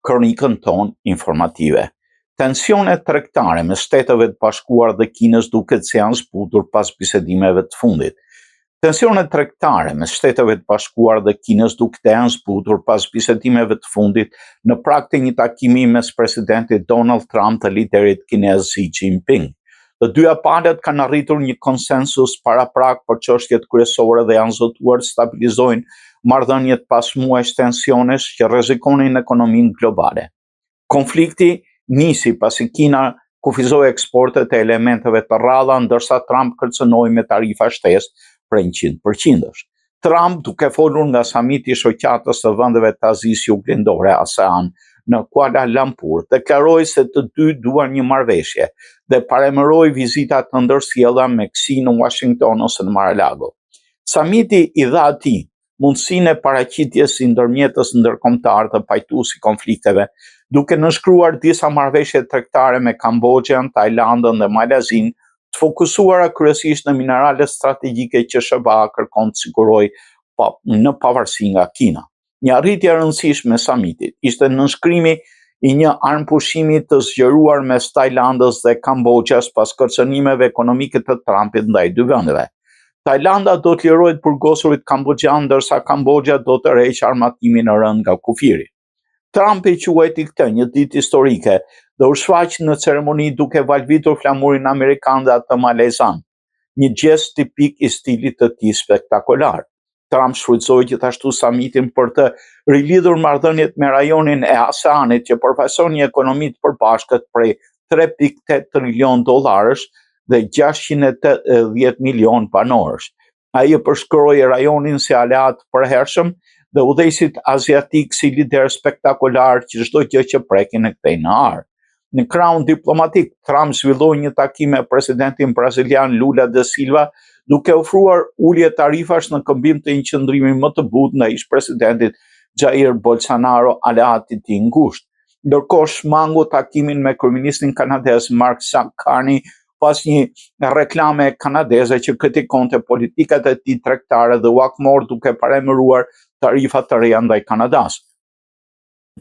kronikën tonë informative. Tensionet tregtare me Shteteve të Bashkuara dhe Kinës duket se janë zbutur pas bisedimeve të fundit. Tensionet tregtare me Shteteve të Bashkuara dhe Kinës duket se janë zbutur pas bisedimeve të fundit në prag të një takimi mes presidentit Donald Trump dhe liderit kinez Xi Jinping. Të dyja palët kanë arritur një konsensus para prag për çështjet kryesore dhe janë zotuar të stabilizojnë marrëdhëniet pas muajsh tensionesh që rrezikonin ekonominë globale. Konflikti nisi pasi Kina kufizoi eksportet e elementeve të rralla, ndërsa Trump kërcënoi me tarifa shtesë për 100%. Trump, duke folur nga samiti i shoqatës së vendeve të Azisë Juglindore ASEAN në Kuala Lumpur, deklaroi se të dy duan një marrëveshje dhe paremëroi vizita të ndërsjellta me Xi në Washington ose në Mar-a-Lago. Samiti i dha atij mundësinë e paraqitjes si ndërmjetës ndërkombëtar të pajtuesi konflikteve, duke nënshkruar disa marrëveshje tregtare me Kambodgjën, Tajlandën dhe Malazinë, të fokusuara kryesisht në mineralet strategjike që SBA kërkon të sigurojë në pavarësi nga Kina. Një arritje e rëndësishme e samitit ishte nënshkrimi i një armëpushimi të zgjeruar mes Tajlandës dhe Kambodgjës pas kërcënimeve ekonomike të Trumpit ndaj dy vendeve. Tajlanda do të lirojë burgosurit kambodgjan, ndërsa Kambodgja do të rreqë armatimin e rënd nga kufiri. Trump i quajti këtë një ditë historike dhe u shfaq në ceremoni duke valvitur flamurin amerikan dhe atë malezan, një gest tipik i stilit të tij spektakolar. Trump shfrytëzoi gjithashtu samitin për të rilidhur marrëdhëniet me rajonin e ASEANit që përfaqëson një ekonomi të përbashkët prej 3.8 trilion dollarësh dhe 680 milion banorësh. Ai e përshkroi rajonin si aleat përhershëm dhe udhëheqësit aziatik si lider spektakolar që çdo gjë që prekin e kthej në ar. Në krahun diplomatik, Trump zhvilloi një takim me presidentin brazilian Lula da Silva, duke ofruar ulje tarifash në këmbim të një qëndrimi më të butë ndaj ish-presidentit Jair Bolsonaro, aleatit i ngushtë. Ndërkohë shmangu takimin me kryeministin kanadez Mark Carney pas një reklame kanadeze që kritikonte politikat e tij tregtare dhe u akmor duke paremëruar tarifa të reja ndaj Kanadas.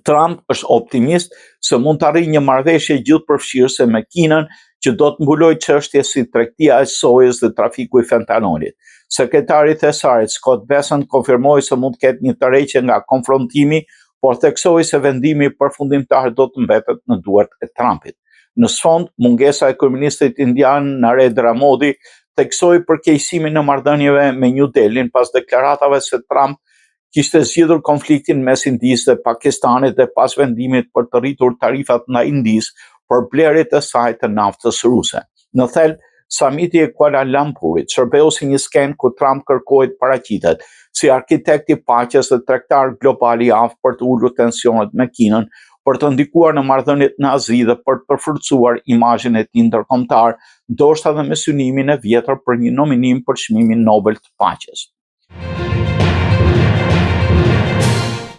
Trump është optimist se mund të arrijë një marrëveshje gjithëpërfshirëse me Kinën që do të mbulojë çështje si tregtia e sojës dhe trafiku i fentanolit. Sekretari i Thesarit Scott Bessent konfirmoi se mund të ketë një tërheqje nga konfrontimi, por theksoi se vendimi përfundimtar do të mbetet në duart e Trumpit. Në sfond, mungesa e kryeministit indian Narendra Modi theksoi përkeqësimin e marrëdhënieve me New Delhin pas deklaratave se Trump kishte zgjidhur konfliktin mes Indisë dhe Pakistanit dhe pas vendimit për të rritur tarifat ndaj Indisë për blerjet e saj të naftës ruse. Në thelb, samiti i Kuala Lumpurit shërbeu si një sken ku Trump kërkoi të paraqitet si arkitekt i paqes dhe tregtar global i aftë për të ulur tensionet me Kinën, për të ndikuar në marrëdhëniet në Azi dhe për të përforcuar imazhin e tij ndërkombëtar, ndoshta edhe me synimin e vjetër për një nominim për çmimin Nobel të paqes.